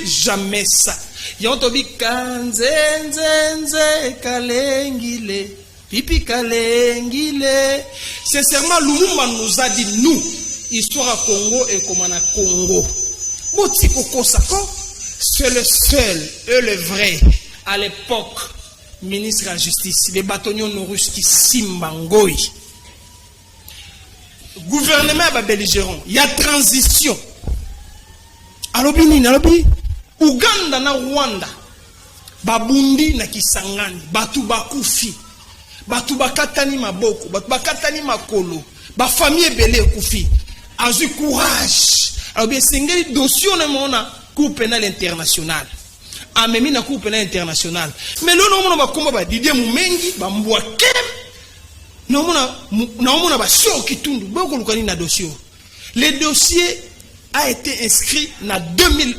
plus jamais ça. Yantobi kanzenzenze kalengile. Pipi kalengile. Sincèrement, Lumumba nous a dit, nous, histoire à Congo et comme à Congo. Motiko Kosako, c'est le seul et le vrai, à l'époque, ministre de la Justice, les bâtonnons russes qui Simbangoi. Gouvernement belligérant, il y a transition. Alobi nini, alobi Uganda na Rwanda, babundi na Kisangani, batu bakufi, batu bakatani maboko, batu bakatani makolo, ba famille belé kufi. Azu courage. Alobi sengeli dossier na mona Cour pénale internationale. Amemi na Cour pénale internationale. Mais là non ba komba ba Didier Mumengi, ba Mbwake. Non mona ba show kitundu, ba ko lukani na dossier. Le dossier a été inscrit na 2000.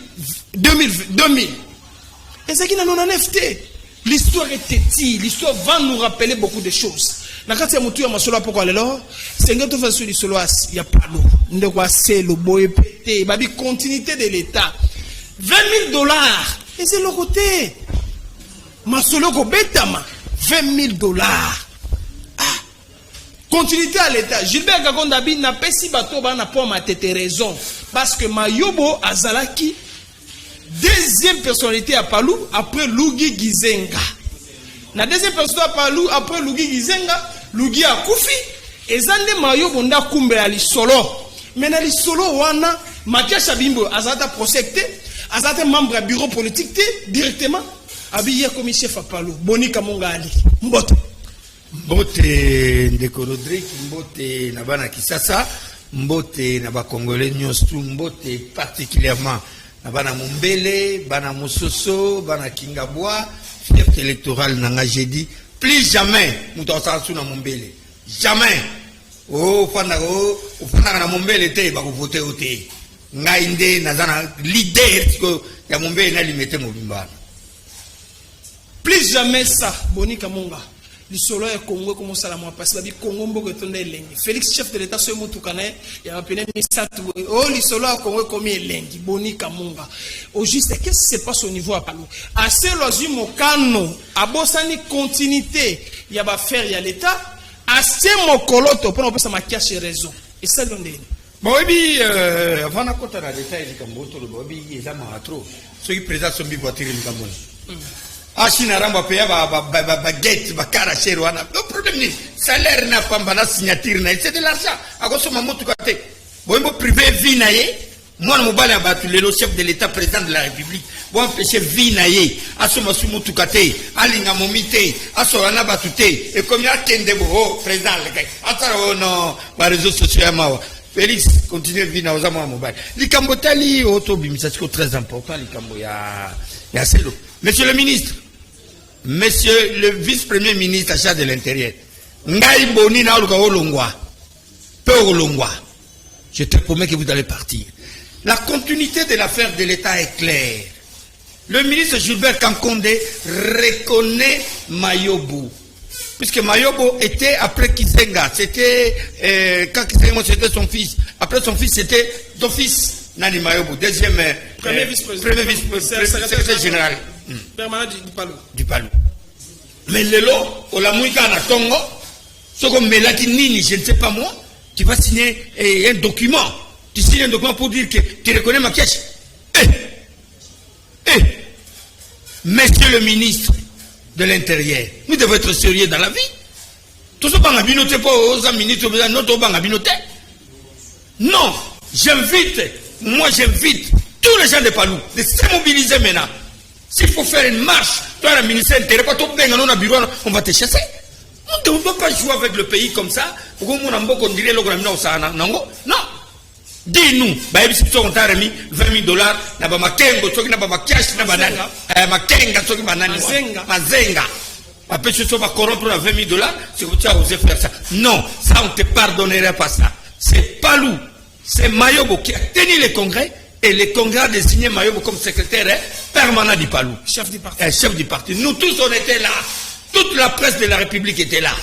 Et c'est qui n'a non NFT. L'histoire est têtue, l'histoire va nous rappeler beaucoup de choses. Nakati ya mutu ya masolo pourquoi alors c'est que tout fait sur l'isolo il y a pas l'eau ndekwa c'est le boy pété babi continuité de l'état $20,000 et c'est le côté masolo ko betama $20,000 continuité à l'état Gilbert Gagonda bi na pesi bato ba na po ma tete raison parce que Mayobo azalaki deuxième personnalité à Palou après Lugi Gizenga. La deuxième personnalité à Palou après Lugi Gizenga, Lugi a Koufi, et Zande Mayo Bonda Kumbe ali solo. Mais na li solo wana Makia Chabimbo azata prosecté, azata membre du bureau politique directement habillé comme chef à Palou. Boni Kamonga ali. Mbote. Mbote Ndeko Rodrigue, Mbote Nabana Kisasa, Mbote Naba Congolais Nyostu, Mbote particulièrement Bana Mumbele, Bana Moussoso, Bana Kingabwa, fief électoral nanga j'ai dit, plus jamais nous t'entendons na Mumbele. Jamais. Oh, fana na Mumbele te ba voter oté. Ngainde nazana leader que ya Mumbele na limité mobimba. Plus jamais ça, Boni Kamonga. Le solo est Congo comme ça la moi parce que le Congo mboko tonde lengi. Félix chef de l'état so mutukana ya appelé Misatu. Oh le solo à Congo comme lengi Boni Kamunga. Au juste qu'est-ce qui se passe au niveau à Palou? Assez lozu mokano abosani continuité ya ba faire ya l'état assez mokoloto pour on peut ma cacher raison. Et ça donne. Bon oui avant na kota na l'état il kamboto le bobi eza ma trop. Ceux qui présent son bi voiture ni kamona. Achina ramba paya ba gate ba karacher wana. Le problème ni salaire na pamba na signature na c'est de l'argent. Akoso mamoto kate. Bon privé vie na ye. Moi mo bala battu le chef de l'état président de la République. Bon empêcher vie na ye. Aso masumu tukate. Alinga momite. Aso wana batute. Et comme ya kende bo président le gars. Atara no ba réseaux sociaux ya mawa. Félix continue vie na oza moi mobile. Likambotali autobimisa c'est très important likambo ya selo. Monsieur le ministre, Monsieur le vice-premier ministre à charge de l'intérieur, Ngai Boni na Olongwa, je te promets que vous allez partir. La continuité de l'affaire de l'État est claire. Le ministre Gilbert Kankonde reconnaît Mayobo. Puisque Mayobo était après Kizenga, c'était quand Kizenga c'était son fils. Après son fils, c'était son fils Nani Mayobo, deuxième premier vice-président, secrétaire général. Permanent du Palou. Mais le lot, au la mouika na Tongo, ce qu'on met là qui nini, je ne sais pas moi, tu vas signer un document. Tu signes un document pour dire que tu reconnais ma cache. Monsieur le ministre de l'Intérieur, nous devons être sérieux dans la vie. Tout ce qu'on a binoté pour aux ministres, notre banque a binoté. Non, j'invite tous les gens de Palou de se mobiliser maintenant. S'il faut faire une marche, toi, le ministère de l'Intérieur, on va te chasser. On ne doit pas jouer avec le pays comme ça. Non. Dis-nous, si on t'a remis $20, après, si on va corrompre $20, c'est que tu as osé faire ça. Non, ça, on ne te pardonnerait pas ça. C'est Palou, c'est Mayobo qui a tenu le congrès. Et le congrès a désigné Mayobo comme secrétaire permanent du Palou. Chef du parti. Chef du parti. Nous tous, on était là. Toute la presse de la République était là.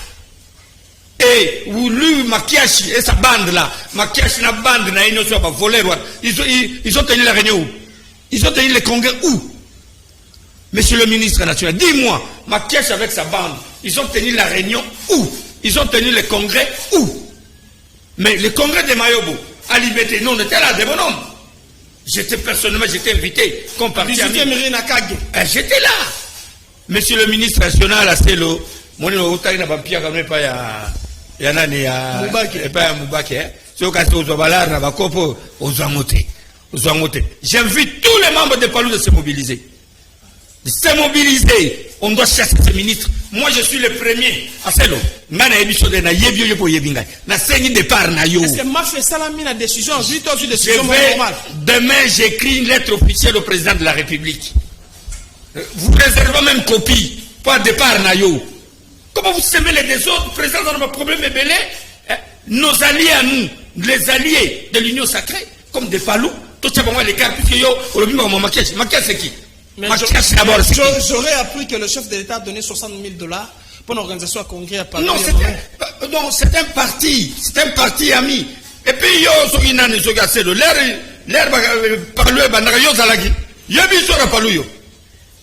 Et lui, Makiashi et sa bande là, Makiashi na bande na innocent va voler. Ils ont tenu la réunion où? Ils ont tenu les congrès où? Monsieur le ministre national, dis-moi, Makiash avec sa bande, ils ont tenu la réunion où? Ils ont tenu les congrès où? Mais le congrès de Mayobo, à Liberté, nous on était là, des bonhommes. J'étais personnellement, j'étais invité comme parti ami. J'étais là. Monsieur le ministre national, à Selo, mon nom est Mubaki. J'invite tous les membres de Palou de se mobiliser. De se mobiliser. On doit chasser ce ministre. Moi, je suis le premier. À Selo. Est-ce que m'a fait ça la décision? Demain, j'écris une lettre officielle au président de la République. Vous réservez même copie pour un départ Nayo. Comment vous semez les désordres? Président, dans notre problème est belé. Nos alliés à nous, les alliés de l'Union sacrée, comme des Palou, tout ça pour moi les cartes, puisque yo, au milieu de Makiash c'est qui? J'aurais appris que le chef de l'État a donné $60 000 pour l'organisation à congrès à Palou. Non, c'est un parti. C'est un parti ami. Et puis, yo, Soginane, Sogaselo, l'air Palou et Bandara, yo, Zalagi. Yo, Bissora Palou, yo.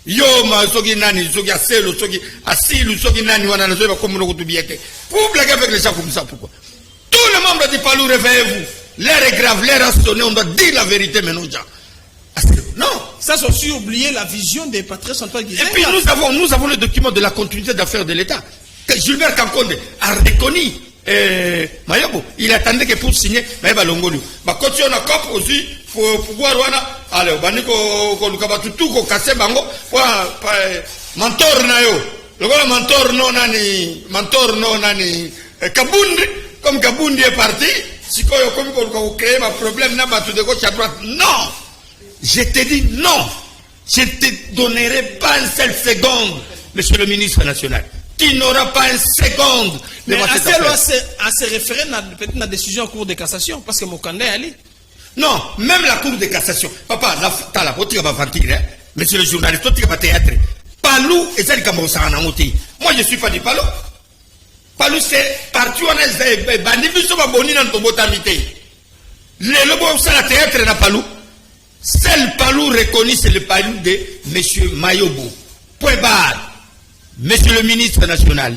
Yo, ma Soginane, Sogaselo, Sogi, Asilu, Soginane, Wana, Zoba, comme nous tout bien. Vous blaguez avec les gens comme ça, pourquoi? Tous les membres du Palou, réveillez-vous. L'air est grave, l'air a sonné, on doit dire la vérité maintenant, déjà. Non. Ça, c'est aussi oublier la vision des patriotes Antoine Guizé. Et puis nous avons le document de la continuité d'affaires de l'État. Gilbert Kankonde a reconnu Mayobo. Il attendait que pour signer Maïba Longolio. Quand on a cop aussi, pour pouvoir aller au Baniko, ko kase bango, mentor nayo. Le mentor non nani, Kabundi, comme Kabundi est parti, si on crée un problème, n'a pas tout de gauche à droite. Non! Je te dis non. Je ne te donnerai pas une seule seconde, monsieur le ministre national. Tu n'auras pas une seconde de mais à se référer à la décision en cours de cassation, parce que Mokanda est allé. Non, même la cour de cassation. Papa, t'as la politique va partir, hein? Monsieur le journaliste, toi tu vas théâtre. Palou et celle qui m'a monté. Moi, je ne suis pas du Palou. Palou, c'est parti, on est bandi, sur ma bonne dans ton botamité. Le lobo, c'est la théâtre dans Palou. Seul Palou reconnu, c'est le Palou de M. Mayobo. Point barre. Monsieur le ministre national,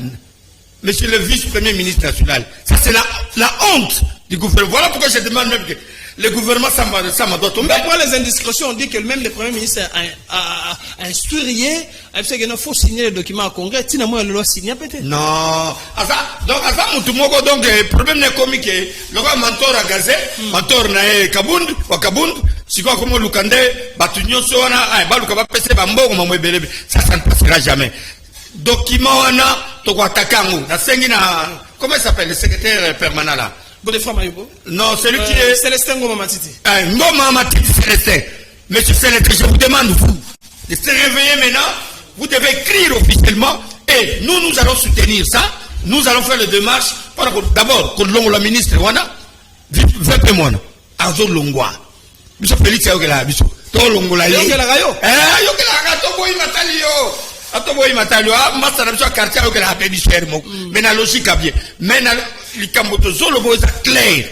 monsieur le vice-premier ministre national, ça c'est la honte du gouvernement. Voilà pourquoi je demande même que le gouvernement, ça m'a doit tomber. Après les indiscrétions, on dit que même le premier ministre a instruit, il faut signer le document au Congrès. Tu n'as pas le droit de signer peut-être. Non. Donc, à ça, le problème n'est comique. Le roi mentor a gazé, mentor n'a Kabund, ou Kabund, si quoi comme Lukande, Batunyo Sona, Balukaba Pese Bambo, ça ne passera jamais. Document, on a, Tokwatakangu, la Sengina, comment il s'appelle, le secrétaire permanent là? Godefroid Mayobo? Non, celui qui est. Célestin Ngoma Matiti. Ngoma Matiti Célestin. Monsieur Célestin, je vous demande, vous, de se réveiller maintenant. Vous devez écrire officiellement. Et nous allons soutenir ça. Nous allons faire les démarches. D'abord, quand l'on la ministre, Wana, veut-moi, Azo Longwa. Monsieur Félix, Yogela, Monsieur. Tolongola, Yogela Gayo. Yogela Gato, Boy Matalio. Atoboy Matalio, Master Monsieur Quartier, Yogela, Baby Shermo. Mais la logique a bien. Mais le Kambotozo, le mot est clair.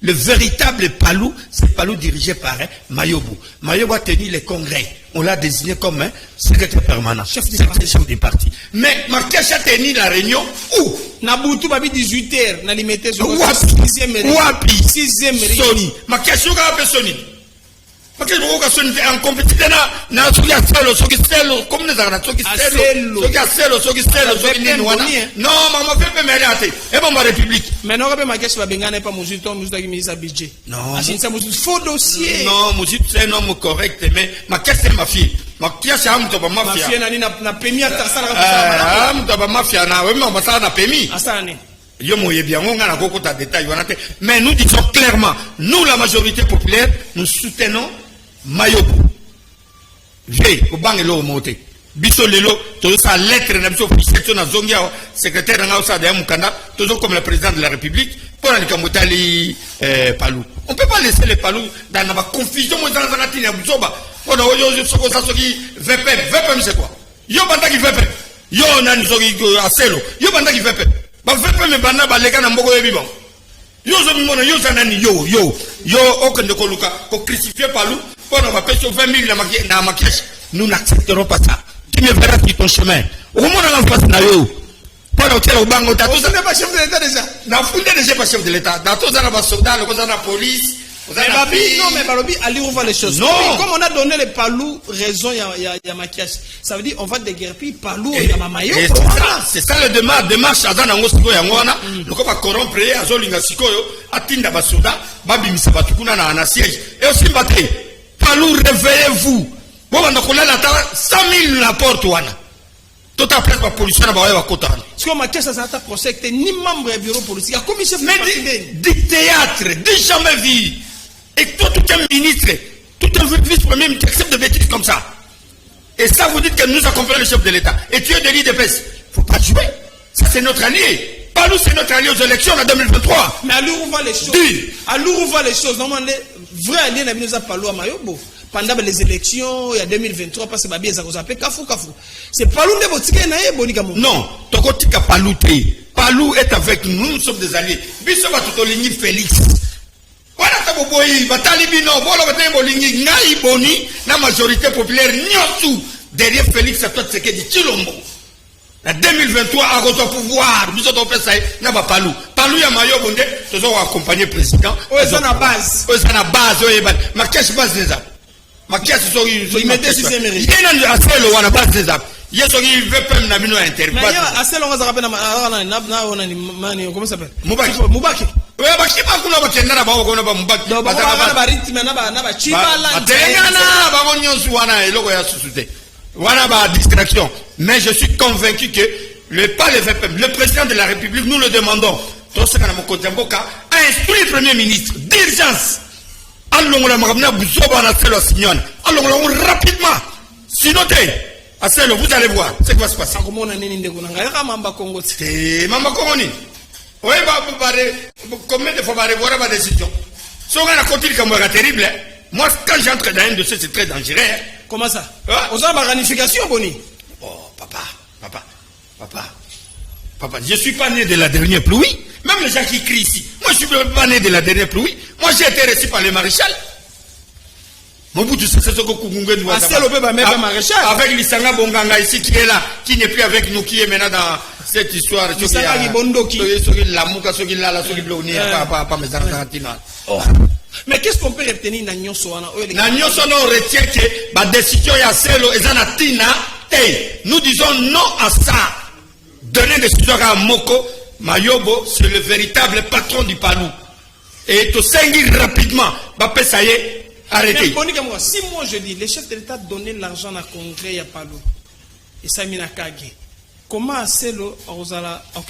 Le véritable Palou, c'est Palou dirigé par Mayobo. Mayobo a tenu les congrès. On l'a désigné comme secrétaire permanent, chef du parti. Mais Makiash a tenu la réunion où Naboutou Babi 18h, n'a limité sur 6e Wapi, 6e Sony. Makiash a fait Sony. Makiash a Sony en compétition. Na soki aselo, soki selo, comme nous avons soki selo, soki aselo, soki selo, soki ninoana. Non, maman fait pas mêler à tes. Et bon, ma République. Mais non, Makiash va benganer pas Mouzit, ton Mouzit qui mise à budget. Non. C'est Mouzit faux dossier. Non, Mouzit c'est un homme correct, mais Makiash c'est ma fille. Makiash c'est un homme mafia. Ma fille n'a pémi à ta salle. Ah, m'taba mafia na, oui, mais on va ça n'a pémi. Asane. Yo moye bien, on a la cocotte à détail. Mais nous disons clairement, nous la majorité populaire, nous soutenons Mayobo. J'ai au banc et l'eau monté. Biso lelo, tout ça lettre na biso officielle na zongia secrétaire na osa de Mukanda, toujours comme le président de la République pour aller Kamotali Palou. On peut pas laisser les Palou dans la confusion dans la tina bisoba. On a aujourd'hui soko ça soki VP c'est quoi? Yo banda qui VP. Yo nani soki aselo. Yo banda qui VP. Ba VP me banda ba leka na mboko yebi bon. Yo zo mimona yo zanani yo okende ko luka ko crucifier Palou Bon, on va payer 20 000 dans ma caisse. Nous n'accepterons pas ça. Tu me verras sur ton chemin. Au moins, on va faire ça. Pas au bango. Vous n'êtes pas chef de l'État déjà. Dans le déjà pas chef de l'État. Dans tous les soldats, dans la police. Non, mais Balobi, allez, on va les choses. Non. Comme on a donné les palous, raison, il y a maquillage. Ça veut dire, on va déguerpir palous, il y a ma maillot. C'est ça le démarche. À dans Ngosiko Yangwana, le coup va corrompre, à Zolinga Sikoyo, à Tinda Basoda, Babi Misabatukuna na siège. Et aussi, Mbate, palous, réveillez-vous. Bon, on a collé la table, 100 000 la porte, Wana. Tout à fait, la pollution, on va côté. Parce que ma caisse, ça n'a procès, ni membre du bureau politique. Comme chef de théâtre, des jamais vu. Et toi, tout un ministre, tout un vice-premier qui accepte de bêtises comme ça. Et ça, vous dites que nous accompagnons le chef de l'État. Et tu es de l'IDPS. Il ne faut pas jouer. Ça, c'est notre allié. Pas nous, c'est notre allié aux élections en 2023. Mais à l'où on voit les choses. À l'où on voit les choses. Normalement, les vrais alliés n'avaient pas parlé à Mayobo. Pendant les élections, il y a 2023, parce que Babi ça appelle Kafou. C'est Palou de Botika et Bonikamo. Non, Tokotika Palou Té. Palou est avec nous, nous sommes des alliés. Bissoba Totolini Félix. Voilà, Taboboyi, Batalibino, Bolo Bolingi, Naï Boni, la majorité populaire, Nyosu, derrière Félix, à toi, c'est que dit Chilombo. En 2023, à votre pouvoir, nous sommes fait ça, n'a pas Palou. Palou, il y a Mayo Bondé, nous avons accompagné le président. C'est à la base. C'est à la base, ma cache base déjà. Ma caisse il mettait sur ses mérites. Il y a assez le one base des apps. Il y a ce qui veut pas me nominer interview. Mais il y a assez long à rappeler comment ça s'appelle? Moubaki. Oui, Baki pas qu'on a battu na ba ko na ba Moubaki. Donc ba ba rythme na ba chibala. Telengana ba ko nyonsu wana eloko ya susute. Wana ba distraction. Mais je suis convaincu que le président de la République, nous le demandons. Tout ce qu'on a mon côté a instruit le premier ministre d'urgence. Allons rapidement. Sinon, vous allez voir ce qui va se passer. C'est Mamba Kongoni. Oui, combien de fois va revoir ma décision? Si on a continué comme terrible, moi, quand j'entre dans un dossier, c'est très dangereux. Comment ça? On a ma ramification, Boni. Oh, papa, je ne suis pas né de la dernière pluie. Même les gens qui crient ici. Moi, je ne suis pas né de la dernière pluie. Moi, j'ai été reçu par le maréchal. Mon bout, c'est ce que Koukounguen doit savoir. Maréchal. Avec l'Issanga Bonganga ici, qui est là, qui n'est plus avec nous, qui est maintenant dans cette histoire. L'Issanga Bondoki. Mais qu'est-ce qu'on peut retenir dans Nyoso? Dans Nyoso, on retient que la décision est assez nous disons non à ça. Donner des décisions à Moko. Mayobo, c'est le véritable patron du Palou. Et tout s'enguir rapidement. Bapé, ça y est, arrêtez. Si moi je dis, le chef de l'État donnait l'argent à Congrès à Palou, et ça m'a Kage, comment c'est le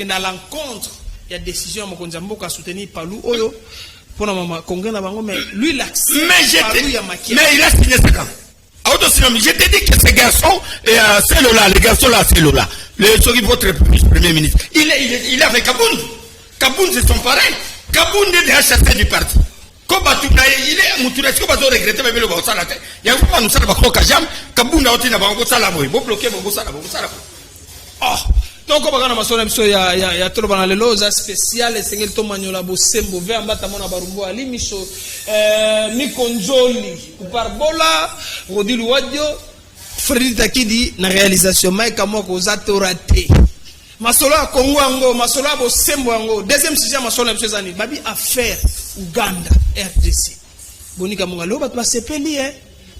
à l'encontre, il y a décision à Mokonzambo à soutenir Palou, pour le Congrès, mais lui, il accepte. Mais il a signé ça quand? Je t'ai dit que ce garçon, votre premier ministre, il est avec Kaboun. Kaboun, c'est son parrain. Kaboun est déjà chassé du parti. Il est Moutourès, il va regretter, mais il va au salaté. Il y a un peu de temps, Kaboun a été au salabo. Il va bloquer au salabo. Oh! Donc, on va il y a trop de loza spécial, et c'est le Tomanyola Bosembo, vers Matamona Barumbo, Ali Micho, Mikonjoli, Barbola, Rodil Wadio, Frédéric Takidi, na réalisation, Maïka Moko, Zatorate. Masola Kongo, Masola Bosembo, deuxième sujet, Masola Msezani, Babi affaire Uganda, RDC. Bonika Mongalo, Batma Sepeli,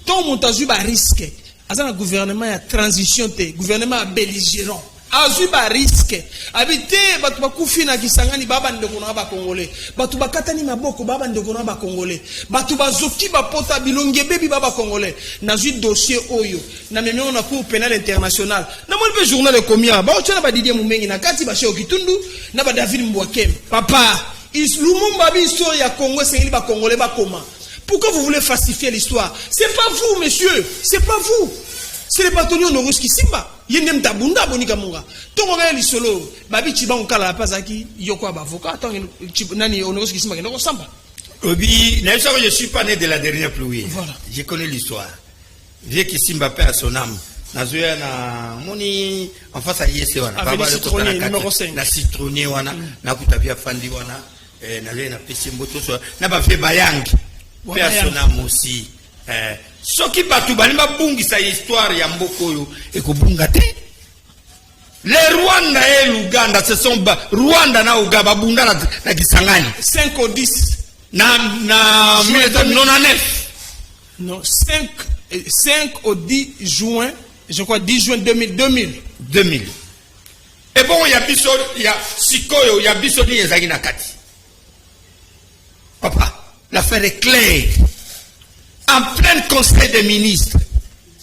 ton montazu ba risque. Azan un gouvernement à transition, gouvernement belligérant. Azuba risque habité batu bakufi na kisangani baba ndeko na ba congolais batu bakatani maboko baba ndeko na ba congolais batu bazoki ba pota bilonge bebi baba congolais na zui dossier oyo na meme on a cour pénal international na mo pe journal de komia ba otana ba Didier Mumengi na kati ba Cheo Kitundu na ba David Mbwakem papa Lumumba bi histoire ya Congo c'est ba congolais ba comment pourquoi vous voulez falsifier l'histoire? C'est pas vous monsieur, c'est pas vous. C'est les bâtonniers Honorus qui simba. Yenem tabunda bonika monga. Tongo ga lisolo. Babi chiba onkala la pazaki yoko avocat. Tongo nani Honorus qui simba ke noko samba. Obi, je suis pas né de la dernière pluie. Voilà. Je connais l'histoire. Vieux qui simba paix à son âme. Nazoya na moni en face à Yese wana. Baba le citronnier numéro 5. Na citronnier wana, na kutabia fandi wana. Na le na pesi mboto so. Na ba fait bayang. Paix à son âme aussi. soki bato balimba bungisa histoire ya mboka oyo ekobunga te. Les Rwanda et l'Ouganda, ce sont Rwanda na Ouganda babunda na Kisangani. 5 au 10. Na 1999. Non, 5 au 10 juin, je crois 10 juin 2000. Et bon, il y a biso, il y a Sikoyo, il y a biso ni ezaki na kati. Papa, l'affaire est claire. En plein conseil des ministres,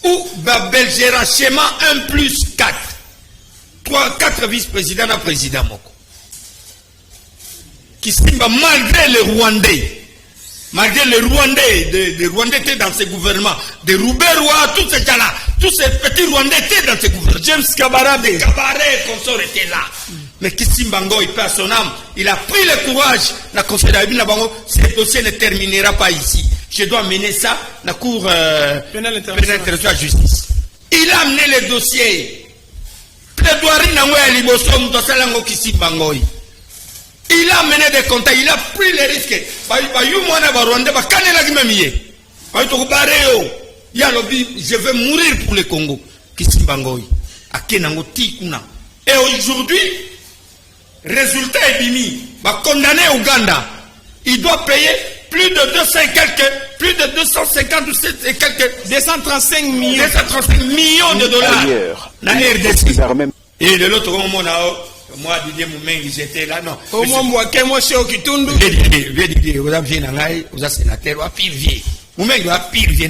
où Babel gère schéma 1+4. 4 vice-présidents à président Moko. Qui simba malgré les Rwandais. Malgré les Rwandais étaient dans ces gouvernements. Des Roubaix-Rois, tous ces gens-là. Tous ces petits Rwandais étaient dans ces gouvernements. James Kabarebe. Consort était là. Mais Kissimba Ngoy, paix à son âme, il a pris le courage. La conseil d'Abina Bango, ce dossier ne terminera pas ici. Je dois mener ça, la cour pénale internationale de justice. Il a amené le dossier. Plaidoirie Nangoy Libosom, Tosalango Kissimba Ngoy. Il a mené des contacts, il a pris les risques. Je vais mourir pour le Congo. Et aujourd'hui, résultat est bimi. Condamné Ouganda, il doit payer plus de 200 et quelques, plus de 250 et quelques, 235 millions de dollars. La RDC. Et de l'autre moment, moi, Didier Moumengi, j'étais là, non. Au moins, moi, chez Okitundu. Vous avez un vous avez sénateur, vous avez pire vieux. Moumengi, vous avez pire vieux,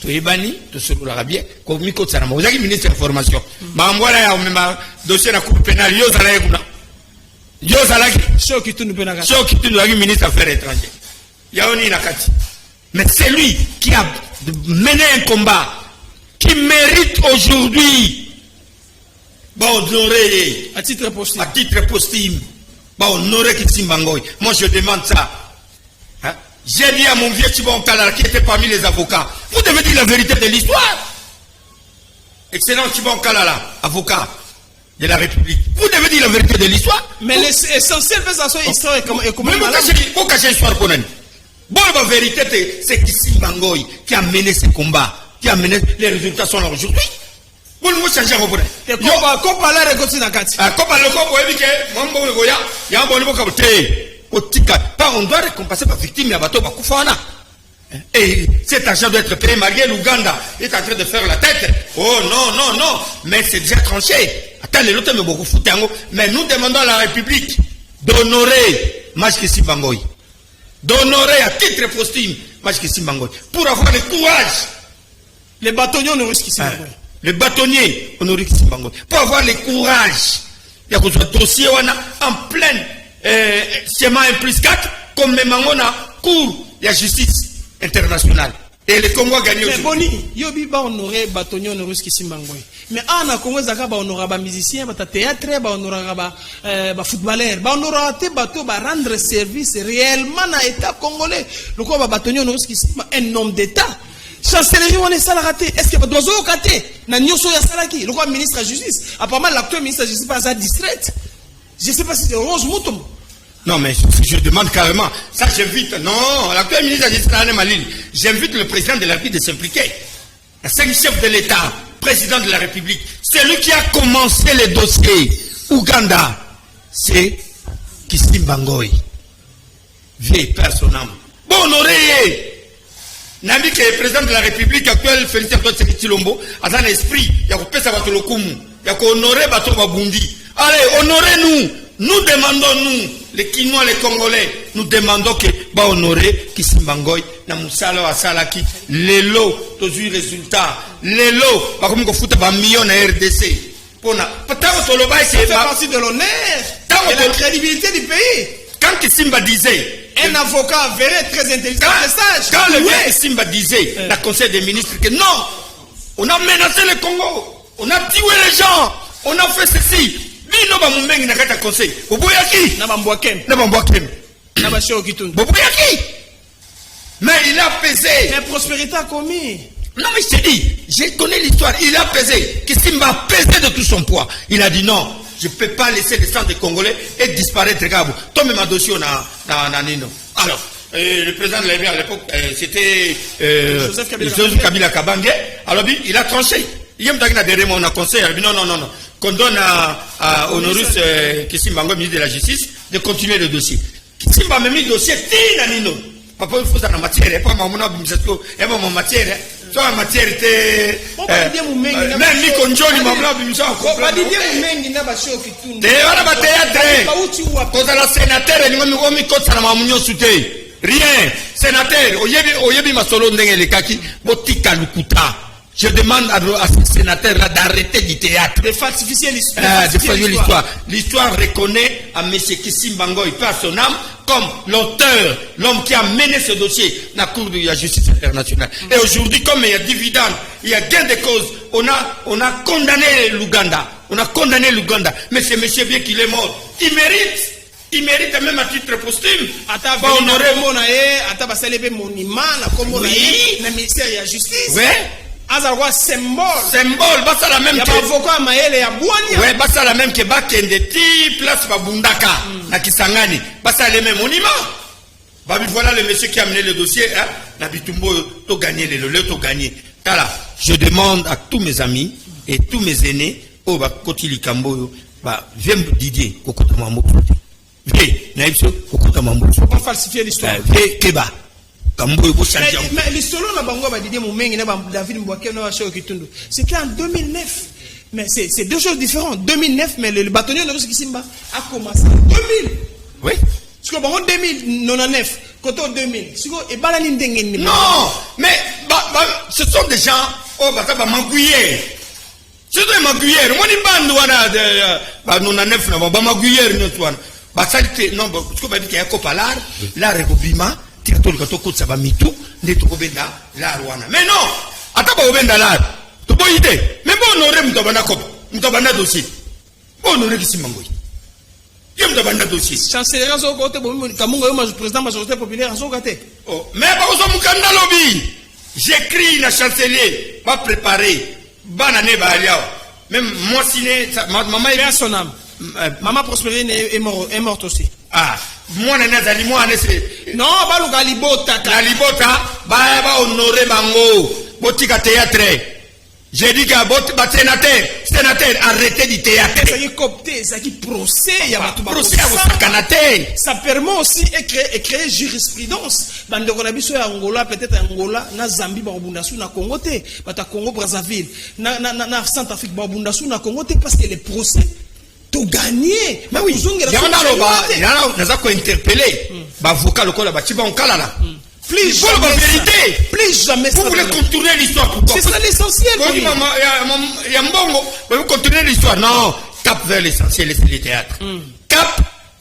tu es banni, tu es sur la bien, comme Miko Tsarama. Vous avez ministre de l'information. Mais moi, là, on m'a dossier à la Cour pénale, Yozalaki. Chez Okitundu, Chez Okitundu, ministre des Affaires étrangères. Yaoni Nakati. Mais c'est lui qui a mené un combat qui mérite aujourd'hui. Honorer à titre posthume. Honorer Kissimba Ngoy. Moi je demande ça. Hein? J'ai dit à mon vieux Tibon Kalala qui était parmi les avocats, vous devez dire la vérité de l'histoire. Excellent Tibon Kalala, avocat de la République. Vous devez dire la vérité de l'histoire. Mais l'essentiel de cette histoire est comment vous cachez l'histoire pour nous. Bon, la vérité c'est Kissimba Ngoy qui a mené ce combat, qui a mené les résultats sont là aujourd'hui. Bon, nous changeons au problème. Kopa la récolte na kati. Kopa le kopa ebike, mambo ngoya, ya mboni boka bote. Otika, pas on doit récompenser la victime ya bato bakufana. Et cet argent doit être payé malgré l'Ouganda est en train de faire la tête. Oh non, mais c'est déjà tranché. Attends, les autres me beaucoup foutango, mais nous demandons à la République d'honorer Majki Simbangoy. D'honorer à titre posthume Majki Simbangoy pour avoir le courage. Les bâtonniers ne risquent pas. Les bâtonniers, on aurait pour avoir le courage, il y a un dossier en plein schéma 1+4, comme même on a cours de la justice internationale. Et le Congo a gagné aujourd'hui. Mais Boni, yobi ba honoré bâtonnier on risque Simbangoy. Mais en Congo zaka ba honoré ba musicien, ba théâtre, ba honoré ba footballeur, ba honoré te bateau ba rendre service réellement à l'État congolais. Le quoi ba bâtonnier on risque un homme d'État. Chancellerie, on est salaraté. Est-ce que vous avez raté? N'a nyoso ya salaki. Le roi ministre de la Justice. Apparemment, l'actuel ministre de la Justice pas à distraite. Je ne sais pas si c'est Rose Moutoum. Non, mais je demande carrément. Ça, j'invite. Non, l'actuel ministre de la Justice, j'invite le président de la République de s'impliquer. C'est le chef de l'État, président de la République. C'est lui qui a commencé le dossier. Ouganda. C'est Kissimba Ngoy. Vieille personne. Bon, oreille. Nabi que le président de la République actuelle, Félix Antoine Tshisekedi Tshilombo, a un esprit, il y a que ça va te le kumu, il y a qu'honorer Bato Babundi. Allez, honorez-nous. Nous demandons, nous, les Kinois, les Congolais, nous demandons que, bah, honorer Kissimba Ngoy, na Moussala wa Salaki, les lots, tous les résultats, les lots, par contre, qu'on fout un million à RDC. Pour na, ça fait partie de l'honneur et la crédibilité du pays. Quand Kissimba disait, un avocat verrait très intelligent, quand le vieux Kissimba disait, la conseil des ministres, que non, on a menacé le Congo, on a tué les gens, on a fait ceci. Bino ba mumengi na kata conseil. Boboyaki. Na bambwakem. Na bashio kitundu. Boboyaki. Mais il a pesé. Mais prospérité a commis. Non mais je te dis, je connais l'histoire, il a pesé. Kissimba a pesé de tout son poids. Il a dit non, je ne peux pas laisser le sang des Congolais et disparaître. Toi même ma dossier na nino. Alors, le président de l'AIB à l'époque, c'était Joseph Kabila Kabange. Alors, il a tranché. Il y a un conseil. Non. Qu'on donne à Honorus Kissimbango, ministre de la Justice, de continuer le dossier. Kissimba m'a mis le dossier, Tinanino. Papa, il faut ça dans la matière. Pas ma matière. Soit la matière était. Même Mikonjoli, ma blanc, il me semble. Quand la sénateur, elle m'a mis contre la mamunion soutée. Rien. Sénateur, Oyebi Masolo Ndengele Kaki, Botika Lukuta. Je demande à ce sénateur-là d'arrêter du théâtre. De falsifier l'histoire. L'histoire reconnaît à M. Kissimbango, il perd son âme, comme l'auteur, l'homme qui a mené ce dossier dans la Cour de la justice internationale. Et aujourd'hui, comme il y a dividende, il y a gain de cause, on a condamné l'Ouganda. Mais c'est monsieur bien qu'il est mort. Il mérite même à titre posthume. Oui. Ministère de la Justice. Oui. Symbole, basa la même que avocat Maël et Abouania. Ouais, basa la même que Bakendeti place Babundaka na Kisangani. Basa les mêmes monuments. Babi voilà le monsieur qui a mené le dossier hein, na Bitumbo to gagner le to gagner. Voilà, je demande à tous mes amis et tous mes aînés au Bakoti Likambo ba viens Didier kokota mambo. Viens na ipso kokota mambo. Faut pas falsifier l'histoire. Viens Keba. Mais l'histoire na bango ba Didier Moumengi na David Mbouaké na Chao Kitundu. C'était en 2009. Mais c'est deux choses différentes. 2009 mais le bâtonnier de Kissimba a commencé en 2000. Oui. Parce que bon 2009 côté 2000. Et balani ndenge. Non, mais ce sont des gens oh ba magouyer. C'est des magouyer. Moi ni bandu wana ba 99 na ba magouyer ni twana. Ba salite non parce que ba dit qu'il y a copalar, la rekobima. Mais non, attends pas obenda là. Tu peux idée. Mais bon, on aurait m'tabana cop, m'tabana dossier. Bon, on aurait qui s'imangouille. Il m'tabana dossier. Chancelier à son côté, bon, Kamunga est président majorité populaire à son côté. Oh, mais pas au Mukanda lobby. J'écris la chancelier, pas préparé, banane baliao. Même moi ciné, maman est son âme. Maman Prospérine est morte aussi. Ah. Moi nazali moi non baluka libota ba honorer bango botika théâtre. J'ai dit que sénateur arrêtez du théâtre. Ça qui copté, ça qui procès, il y a tout procès à Canada. Ça permet aussi de créer jurisprudence. Bande konabiso ya Angola peut-être Angola na Zambie ba bundasu na Congo té, bata Congo Brazzaville, na Centrafrique ba bundasu na Congo té parce que les procès to gagner. Mais oui, il y a un interpellé. Avocat le col là, tu vas en calala. Plus jamais la vérité. Plus jamais ça. Vous voulez contourner l'histoire. C'est ça l'essentiel. Il y a un bon mot. Vous contourner l'histoire. Non, cap vers l'essentiel, c'est le théâtre. Cap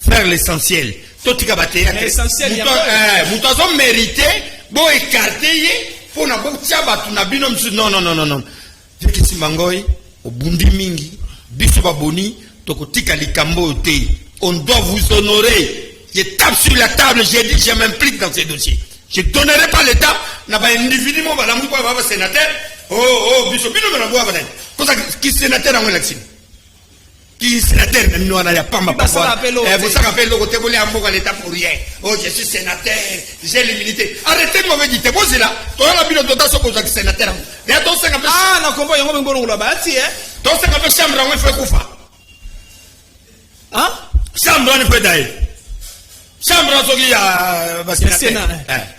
vers l'essentiel. Tout est cap théâtre. L'essentiel. Vous avez mérité. Bon écarté. Pour na bon tiaba tu na binom. Non. Dès si mangoy au bundi mingi biso baboni. On doit vous honorer. Je tape sur la table, j'ai dit, je m'implique dans ces dossiers. Je ne donnerai pas l'État. N'a pas individuellement, sénateur. Bisobino, qui sénateur en élection? Qui sénateur, même nous, on n'a pas ma parole. Vous savez, rappelez le côté, vous voulez un l'État pour rien. Oh, je suis sénateur, j'ai l'humilité. Arrêtez de mauvais dire, vous c'est là. Tu as la bille de dotation pour sénateur. Ah, non, comment il y a un bon là-bas, tu sais. Donc, c'est un peu chambre, on fait quoi? Hein? Chambre on peut d'ailleurs. Chambre on s'occupe à Sénat.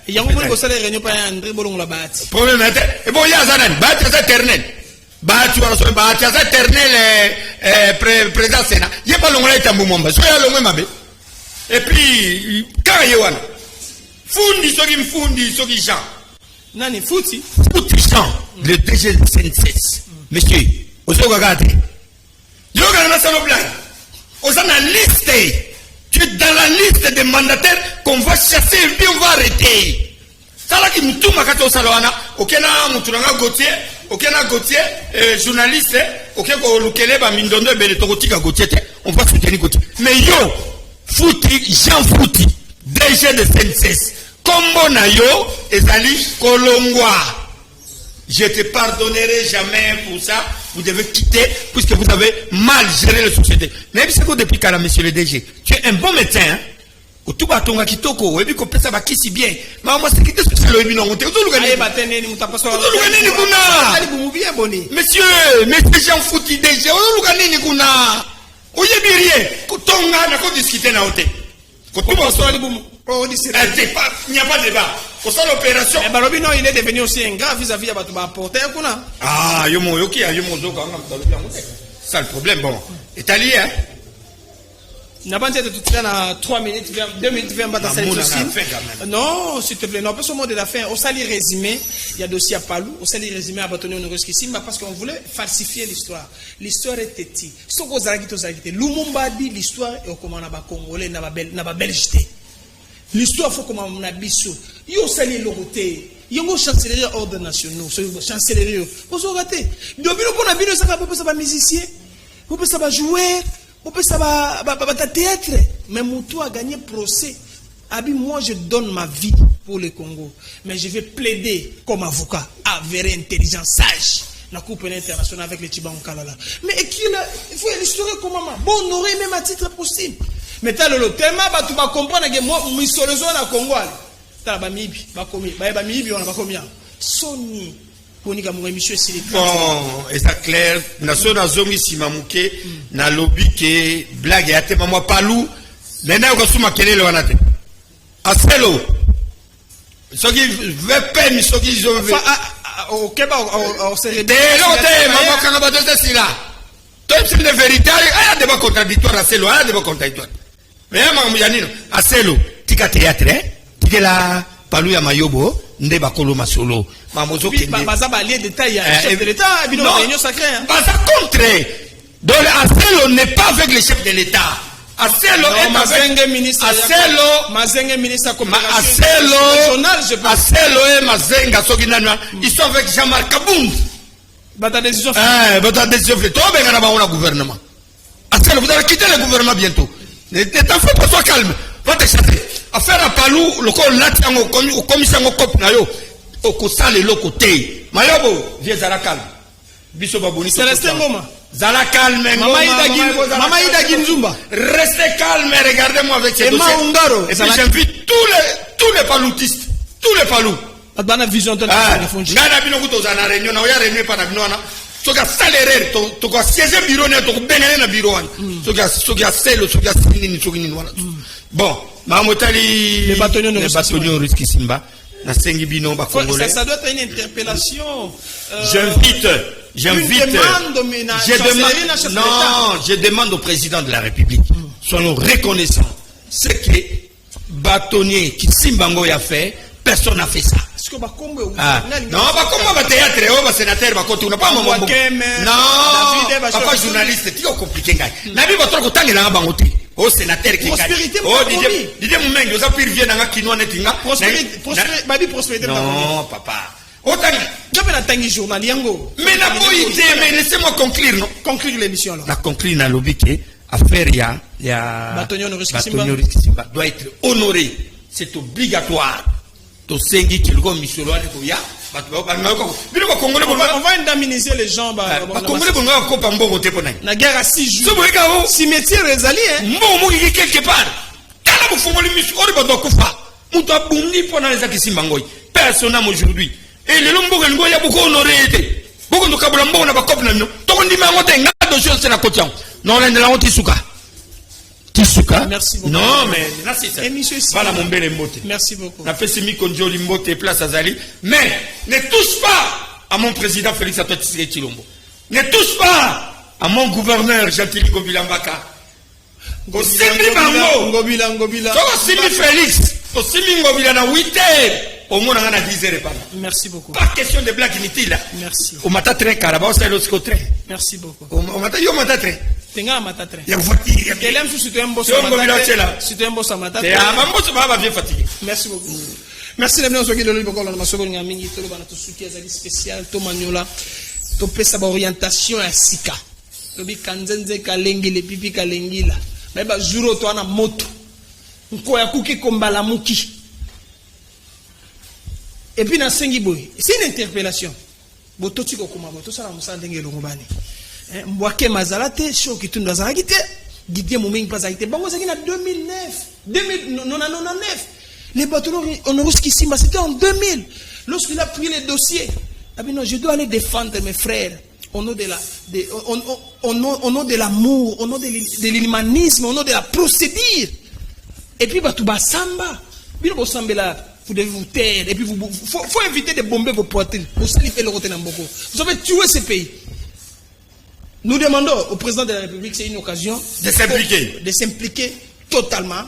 Il y a un moment où ça les réunions pas André Bolong la bâti. Problème est bon il y a Zanen, bâti éternel. Bâti on se bâti éternel président Sénat. Il y a pas long là tambu momba. Soya long mabe. Et puis quand yewan. Fundi soki Jean. Nani Fouti Jean, le DG de CNCS. Monsieur, au Sogagate. Yo gana ça no blague. On a la liste. Tu es dans la liste des mandataires qu'on va chasser et puis on va arrêter. Ça là qui me tourne à Kato Salwana. Ok, na Moutouranga Gauthier, journaliste. Ok, Lukele, Mindondo, Benetogotika Gauthier. On va soutenir Gauthier. Mais yo, Jean Fouti, DG de CNCS. Combo na yo, Ezali Kolongwa. Je te pardonnerai jamais pour ça. Vous devez quitter puisque vous avez mal géré la société. Mais c'est que depuis qu'à la monsieur le DG, tu es un bon médecin. Hein? Kutuba tonga kitoko, webi ko pesa bakisi bien. Mama sécurité sociale webi non monte. Ozoluka nini? Ozoluka nini kuna? Monsieur Jean Fouti déjà. Ozoluka nini kuna? Oyebi rien. Kutonga na ko discuter na hotel. Kutuba soli bumu. Il n'y a pas de débat. Pour ça l'opération. Mais Balobino il est devenu aussi un grave vis-à-vis à Batouba porter kuna. Ah, yomo yoki, yomo zoka ngam Balobino. Ça le problème bon. Italien hein. N'a pas dit de tout ça dans 3 minutes, 2 minutes, 20 minutes, non, s'il te plaît, non, pas ce mot de la fin. Au sali résumé, il y a dossier à Palou, au sali résumé à Bâtonnier Honoris Kissimba, parce qu'on voulait falsifier l'histoire. L'histoire est têtie. Ce qu'on a dit, Lumumba dit l'histoire est au commandant Congolais, n'a pas Belgique. L'histoire, faut comme on a biso. Yo sali l'oroté. Yo chancellerie ordre national, chancellerie. Vous avez raté. Depuis qu'on a vu ça, on peut savoir musicien, on peut savoir jouer. On peut savoir théâtre, mais Moutou a gagné procès. Abi, moi je donne ma vie pour le Congo, mais je vais plaider comme avocat, avéré, intelligent, sage, la Coupe internationale avec les Tibans Kalala. Mais il faut l'histoire comme maman, bon honorer même à titre possible. Mais t'as le thème, tu vas comprendre que moi, je suis le zone à Congo. T'as la mibi, on a combien? Sony. Bon, et ça clair, na so na zomi simamouke, na lobby ke blague ya te maman Palou, maintenant on suma kelele wana te. Aselo. Soki vepe mi soki zo ve. Au Keba au série. De l'autre, maman kanga ba de cela. Toi c'est une vérité, il y a débat contradictoire Aselo, il y a débat contradictoire. Mais maman yanino, Aselo, tika théâtre, tika la Palou ya mayobo. Ndeba koloma solo mamozo kende baza ba lié détail chef de l'état bino réunion sacrée hein baza contre donc Aselo n'est pas avec le chef de l'état Aselo est Mazenge ministre Mazenge ministre Aselo et Mazenga soki nana ils sont avec Jean-Marc Kabound bata décision fait toi ben na ba gouvernement Aselo vous allez quitter le gouvernement bientôt ne t'en fais pas, sois calme va te chasser affaire à Palou le col lati ngo au commission ngo cop na yo au kosale le côté mayobo viens zala calme biso baboni Célestin Ngoma zala calme Mama Ida Ginzumba restez calme regardez-moi avec ces dossiers et puis j'invite tous les paloutistes tous les palous adana vision de ngana bino kuto zana réunion na ya réunion pa na bino na soka salaire to ko siège bureau na to benene na bureau soka selo soka sinini soka nini wana bon mamotali les bâtonniers Honoris Kissimba na sengi bino ba congolais ça doit être une interpellation je demande au président de la République soyons reconnaissants ce que bâtonnier Kissimba ngoya fait personne n'a fait ça. Est-ce que Bakombo non, Bakombo va théâtre, on va sénateur, va continuer. Pas mon non, pas journaliste, c'est compliqué. Nabi va trop temps là bangoté. Oh sénateur qui prospérité. Oh dis mon mec, vous avez revient dans kino netinga. Prospérité. Non, papa. Autant. J'appelle la tangi journal yango. Mais la boïté, mais laissez-moi conclure, non? Conclure l'émission alors. La conclure dans l'obité, affaire ya Bâtonnier Honoris Kissimba doit être honoré. C'est obligatoire. On va indemniser les gens. La guerre à 6 jours. Cimetière Rezali. Quelque part. Personne aujourd'hui. Et le Lombo il y a beaucoup honoré. Beaucoup de Kabulambo, on a pas compris. Non, Tisuka. Merci beaucoup. Non, mais là c'est ça. Voilà mon bel mbote. Merci beaucoup. Na fait semi konjo limbote place Azali. Mais ne touche pas à mon président Félix Antoine Tshisekedi Tshilombo. Ne touche pas à mon gouverneur Jean-Pierre Ngobila Mbaka. Osimi Bango. Ngobila. Osimi Félix. Osimi Ngobila na 8h. Au moins on a 10h pas. Merci beaucoup. Pas question de blague inutile là. Merci. Au matin train Carabao c'est l'autre train. Merci beaucoup. Au matin yo matin train. Tenga matatre. Ya voiture. Kelem sous tu un boss matatre. Si tu un boss matatre. Ya mamboso ba bien fatigué. Merci beaucoup. Merci les gens qui le liboko na masoko ngamingi to bana to suki azali spécial to manyola to pesa ba orientation ya sika. To bi kanzenze kalengi le pipi kalengila. Mais ba juro to ana moto. Nko ya kuki kombala muki. Et puis na sengi boy. C'est une interpellation. Boto tiko kuma boto sala musandenge longobani. Mbwake mazalate show kitunda zalaki te Didier Moumeng pas été. Bango c'est en 2009. 2099. Les bâtonneurs honoris Kissimba, c'était en 2000. Lorsqu'il a pris les dossiers. Ah ben non, je dois aller défendre mes frères. Au nom de l'amour, au nom de l'humanisme, au nom de la procédure. Et puis, Batouba Samba. Vous devez vous taire. Et puis, faut éviter de bomber vos poitrines. Vous avez tué ce pays. Nous demandons au président de la République, c'est une occasion de s'impliquer totalement.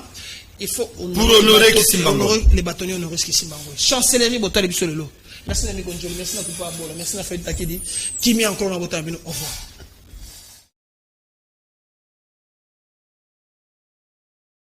Il faut honorer les bâtonniers honorer Kissimbango. Chancellerie, Botale Bissolelo. Merci, Nami Gonjoli. Merci, Nakupa Abola. Merci, Nafed Takedi. Qui met encore dans votre avis. Au revoir.